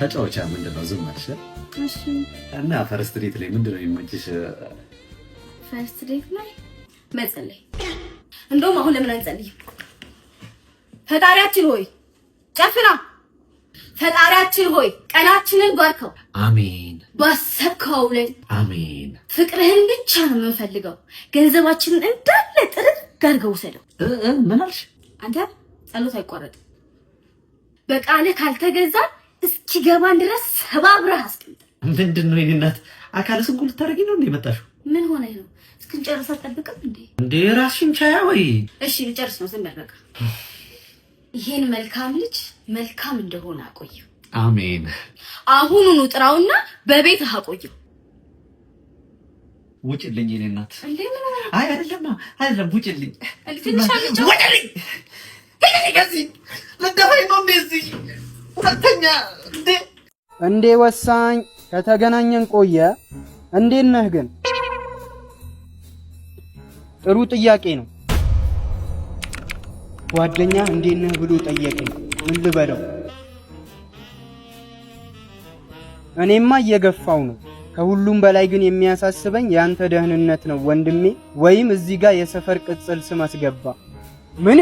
ተጫወቻ ምንድነው ዝም አልሽ? እሺ እና ፈርስት ዴት ላይ ምንድነው የሚመችሽ? ፈርስት ዴት ላይ መጸለይ። እንደውም አሁን ለምን አንጸልይም? ፈጣሪያችን ሆይ ጨፍና፣ ፈጣሪያችን ሆይ ቀናችንን ባርከው። አሜን። ባሰብከው ላይ አሜን። ፍቅርህን ብቻ ነው የምንፈልገው። ገንዘባችንን እንዳለ ጥርግ አድርገው ወሰደው። ምን አልሽ? አንተ ጸሎት አይቋረጥም። በቃልህ ካልተገዛ እስኪገባን ድረስ ሰባብረህ አስቀምጥ። ምንድነው የኔ እናት አካለ ስንኩል ልታረጊ ነው እንዴ መጣሽው? ምን ሆነ ነው? እስክንጨርስ አትጠብቅም እንዴ ራስሽን ቻያ ወይ? እሺ ልጨርስ ነው። ዝም በል በቃ። ይሄን መልካም ልጅ መልካም እንደሆነ አቆየው። አሜን። አሁኑኑ ጥራውና በቤትህ አቆየው። ውጭልኝ የኔ እናት። እንዴ ምን ሆነ? አይ አይደለም ውጭልኝ። ትንሽ አልጫው ውጭልኝ። ከዚህ ለደፋይ ነው እንደዚህ ሁለተኛ እንዴ ወሳኝ ከተገናኘን ቆየ። እንዴት ነህ ግን? ጥሩ ጥያቄ ነው። ጓደኛ እንዴት ነህ ብሎ ጠየቀኝ። ምን ልበለው? እኔማ እየገፋው ነው። ከሁሉም በላይ ግን የሚያሳስበኝ ያንተ ደህንነት ነው ወንድሜ። ወይም እዚህ ጋር የሰፈር ቅጽል ስም አስገባ። ምን?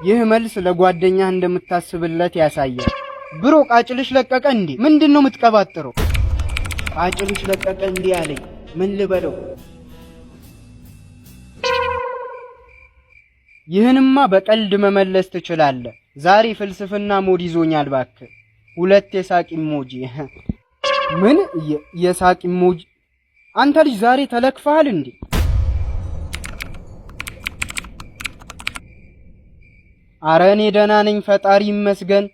ይህ መልስ ለጓደኛህ እንደምታስብለት ያሳያል። ብሮ ቃጭልሽ ለቀቀ እንዴ? ምንድነው የምትቀባጥረው? ቃጭልሽ ለቀቀ እንዴ አለኝ። ምን ልበለው? ይህንማ በቀልድ መመለስ ትችላለህ። ዛሬ ፍልስፍና ሞድ ይዞኛል እባክህ። ሁለት የሳቅ ኢሞጂ። ምን የሳቅ ኢሞጂ? አንተ ልጅ ዛሬ ተለክፈሃል እንዴ? አረ እኔ ደህና ነኝ ፈጣሪ ይመስገን።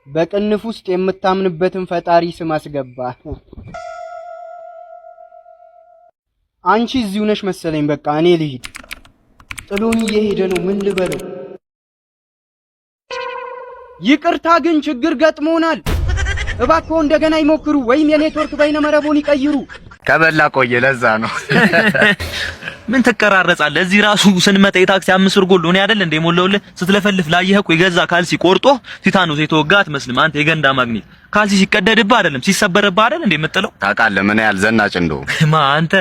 በቅንፍ ውስጥ የምታምንበትን ፈጣሪ ስም አስገባ። አንቺ እዚሁ ነሽ መሰለኝ። በቃ እኔ ልሂድ። ጥሎኝ እየሄደ ነው። ምን ልበለው? ይቅርታ ግን ችግር ገጥሞናል። እባክዎ እንደገና ይሞክሩ ወይም የኔትወርክ በይነመረቡን ይቀይሩ። ከበላ ቆየ ለዛ ነው። ምን ትቀራረጻለህ? እዚህ ራሱ ስንመጣ የታክሲ 5 ብር ጎሎ ነው አይደል እንደ ሞላውልህ ስትለፈልፍ ላየህ እኮ የገዛ ካልሲ ቆርጦ ቲታኖስ የተወጋ አትመስልም አንተ የገንዳ ማግኔት። ካልሲ ሲቀደድብህ አይደለም ሲሰበርብህ አይደል እንደ የምጥለው። ታውቃለህ ምን ያህል ዘናጭ እንደው አንተ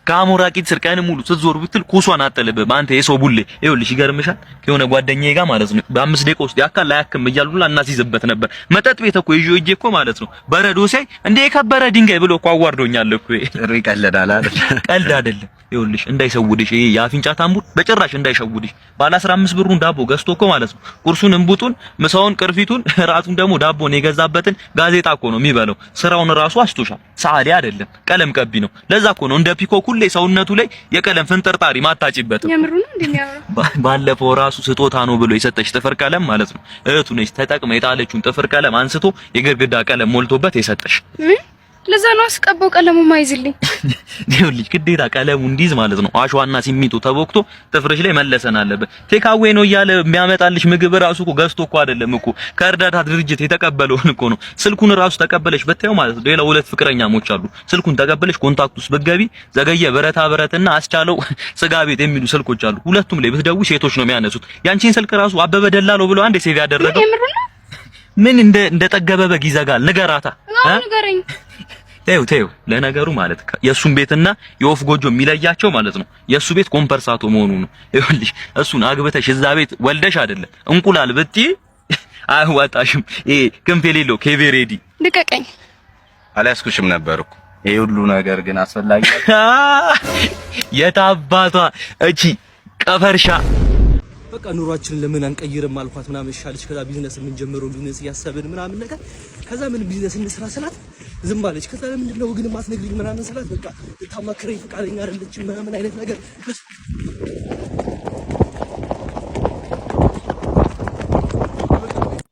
ከአሞራ ቂጥ ስር ቀን ሙሉ ስትዞር ብትል ኩሷን አጠለብህ አንተ የሰው ቡሌ። ይኸውልሽ ይገርምሻል ከሆነ ጓደኛዬ ጋር ማለት ነው በ5 ደቂቃ ውስጥ ያካል ላያክም እያሉላ እናስይዝበት ነበር። መጠጥ ቤት እኮ ይዤ እጄ እኮ ማለት ነው በረዶ ሳይ እንደ የከበረ ድንጋይ ብሎ እኮ አዋርዶኛል እኮ። ጥሪ ቀለዳላ አይደል? ቀልድ አይደለም። ይኸውልሽ እንዳይሰውድሽ ይሄ የአፍንጫ ታምቡር በጭራሽ እንዳይሸውድሽ። ባለ 15 ብሩን ዳቦ ገዝቶ እኮ ማለት ነው ቁርሱን እንቡጡን፣ ምሳውን ቅርፊቱን፣ ራቱን ደግሞ ዳቦን የገዛበትን ጋዜጣ እኮ ነው የሚበለው። ስራውን ራሱ አስቶሻል። ሰዓሊ አይደለም ቀለም ቀቢ ነው። ለዛ እኮ ነው እንደ ፒኮክ ሁሌ ሰውነቱ ላይ የቀለም ፍንጥርጣሪ ማታጭበት። የምሩን እንደሚያወራ ባለፈው ራሱ ስጦታ ነው ብሎ የሰጠች ጥፍር ቀለም ማለት ነው እህቱ ነች ተጠቅማ የጣለችውን ጥፍር ቀለም አንስቶ የግድግዳ ቀለም ሞልቶበት የሰጠሽ። ለዛ ነው አስቀባው ቀለሙ ማይዝልኝ። ይኸውልሽ ግዴታ ቀለሙ እንዲዝ ማለት ነው አሸዋና ሲሚንቶ ተቦክቶ ጥፍርሽ ላይ መለሰን አለበት። ቴካዌ ነው እያለ የሚያመጣልሽ ምግብ ራሱ እኮ ገዝቶ እኮ አይደለም እኮ ከእርዳታ ድርጅት የተቀበለውን እኮ ነው። ስልኩን ራሱ ተቀበለሽ በታየው ማለት ነው። ሌላ 2 ፍቅረኛሞች አሉ። ስልኩን ተቀበለሽ ኮንታክት ውስጥ ብትገቢ ዘገየ ብረታ ብረትና አስቻለው ስጋ ቤት የሚሉ ስልኮች አሉ። ሁለቱም ላይ ብትደውይ ሴቶች ነው የሚያነሱት። ያንቺን ስልክ ራሱ አበበ ደላለው ብሎ አንዴ ሴቭ ያደረገው ምን እንደ ጠገበ በግ ይዘጋል። ንገራታ ንገረኝ። ተይው ለነገሩ ማለት የሱን ቤትና የወፍ ጎጆ የሚለያቸው ማለት ነው የሱ ቤት ኮምፐርሳቶ መሆኑ ነው። ይኸውልሽ እሱን አግብተሽ እዛ ቤት ወልደሽ አይደለም እንቁላል ብትይ አይዋጣሽም። ይሄ ክንፍ የሌለው ኬቬሬዲ ልቀቀኝ። አላስኩሽም ነበርኩ። ይሄ ሁሉ ነገር ግን አስፈላጊ የታባቷ እቺ ቀፈርሻ በቃ ኑሯችንን ለምን አንቀይርም አልኳት ምናምን ይሻልሽ። ከዛ ቢዝነስ ምን ጀምሮ ቢዝነስ ያሰብን ምናምን ነገር ከዛ ምን ቢዝነስ እንስራ ስላት ዝም አለች። ከዛ ለምንድን ነው ግን ማስነግሪኝ ምናምን ስላት በቃ ታማክረኝ ፈቃደኛ አይደለችም ምናምን አይነት ነገር።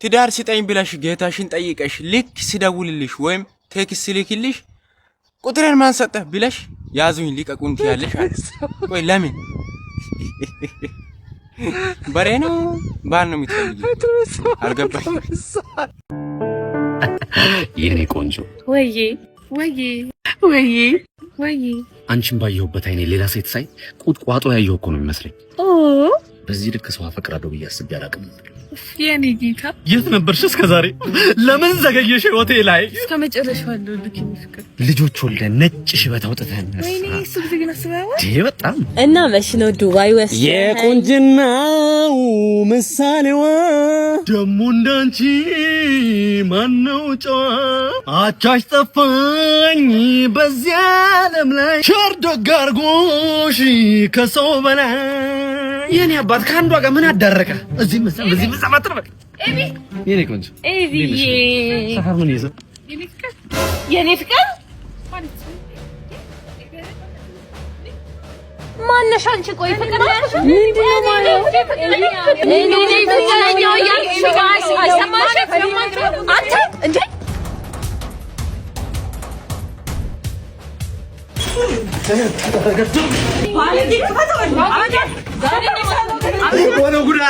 ትዳር ሲጠኝ ብለሽ ጌታሽን ጠይቀሽ ልክ ሲደውልልሽ ወይም ቴክስት ልክልሽ ቁጥሬን ማን ሰጠህ ብለሽ ያዙኝ ሊቀቁን ትያለሽ። ቆይ ለምን በሬ ነው ባል ነው የምትፈልጊው? አልገባኝም። የኔ ቆንጆ ወይ አንቺን ባየሁበት አይኔ ሌላ ሴት ሳይ ቁጥቋጦ ያየሁ እኮ ነው የሚመስለኝ። በዚህ ልክ ሰው አፈቅራለሁ ብዬ አስቤ አላውቅም። የኔ ጌታ የት ነበርሽ እስከ ዛሬ? ለምን ዘገየሽ? ሆቴል ላይ እስከ መጨረሻው አለው ልክ ይመስከር ልጆች ወልደን ነጭ ሽበት አውጥተን ወይኔ እሱ ጊዜ ግን አስበኸዋል? በጣም እና መች ነው ዱባይ ወስደህ የቁንጅናው ምሳሌዋ ደሞ እንዳንቺ ማነው ጨዋ አቻሽ ጠፋኝ በዚያ ዓለም ላይ ቸር ደግ አድርጎሽ ከሰው በላይ የኔ አባት ከአንዷ ጋር ምን አዳረቀ? እዚህ መሰማት ነው። ኤቢ የኔ ቆንጆ ኤቢ ሰፈር ምን ይዘ የኔ ፍቅር ማነሽ አንቺ? ቆይ ፍቅር አለሽ ምንድነው ማለት? እኔ ፍቅረኛው ያንቺ ጋር አይሰማሽ? አንተ እንዴ ወረ ጉዳ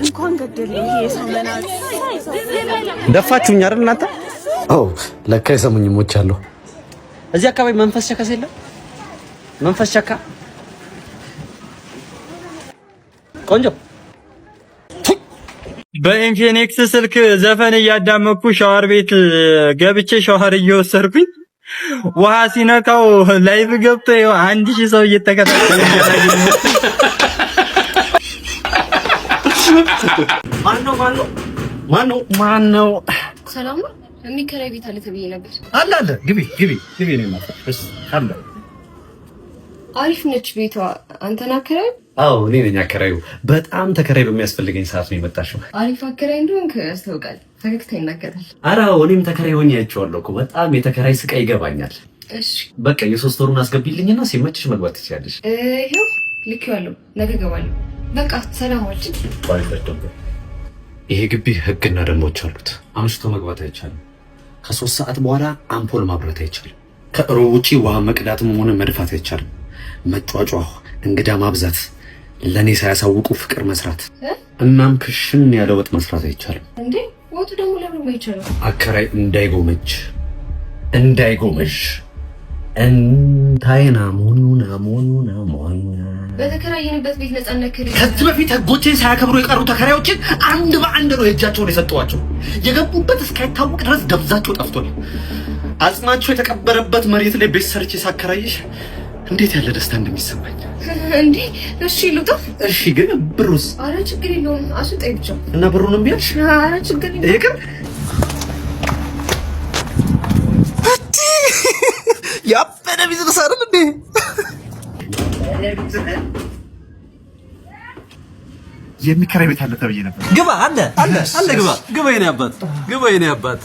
እንኳን ገደለኝ የሰመናት ደፋችሁኝ አይደል እናንተ? አዎ ለካ የሰሙኝ ሞቻለሁ። እዚህ አካባቢ መንፈስ ቸከስ የለም? መንፈስ ቸካ ቆንጆ በኢንፊኒክስ ስልክ ዘፈን እያዳመኩ ሻወር ቤት ገብቼ ሻወር እየወሰድኩኝ ውሃ ሲነካው ላይቭ ገብቶ 1000 ሰው እየተከታተለ ማነው? ሰላም ነው። የሚከራይ ቤት አለ ተብዬ ነበር። አለ ግቢ ነው ማለት እሺ አለ። አሪፍ ነች ቤቷ። አንተና አከራይ? አዎ እኔ ነኝ አከራዩ። በጣም ተከራይ በሚያስፈልገኝ ሰዓት ነው የመጣሽው። አሪፍ አከራይ እንደሆንክ ያስታውቃል። ፈገግታ ይናገራል። ኧረ እኔም ተከራይ ሆኜ አይቼዋለሁ እኮ። በጣም የተከራይ ስቃይ ይገባኛል። እሺ በቃ የ3 ወሩን አስገቢልኝና ሲመችሽ መግባት ትችያለሽ። ይሄው ልኬዋለሁ። ነገ እገባለሁ። በቃ ሰላም ዋልሽ። ይሄ ግቢ ህግና ደንቦች አሉት። አምሽቶ መግባት አይቻልም። ከ3 ሰዓት በኋላ አምፖል ማብራት አይቻልም። ከእሮብ ውጪ ውሃ መቅዳትም ሆነ መድፋት አይቻልም። መጫጫህ፣ እንግዳ ማብዛት፣ ለኔ ሳያሳውቁ ፍቅር መስራት፣ እናም ክሽን ያለ ወጥ መስራት አይቻልም። እንዴ ወጡ ደግሞ ለምን አይቻልም? አከራይ እንዳይጎመጅ እንታይና ሞኑና በተከራየንበት ቤት ነፃነት ከዚህ በፊት ህጎችን ሳያከብሩ የቀሩ ተከራዮችን አንድ በአንድ ነው የእጃቸውን የሰጠዋቸው። የገቡበት እስካይታወቅ ድረስ ደብዛቸው ጠፍቷል። አጽማቸው የተቀበረበት መሬት ላይ ቤት ሰርቼ ሳከራይሽ እንዴት ያለ ደስታ እንደሚሰማኝ እንዴ! እሺ ልውጣ። እሺ ግን ብሩስ? አረ ችግር የለውም አስወጣኝ ብቻ። እና ብሩንም ቢያልሽ? አረ ችግር የለውም። ይቅር ያበደ ቢዝነስ አይደል እንዴ? የሚከራይ ቤት አለ ተብዬ ነበር። ግባ አለ ግባ የኔ አባት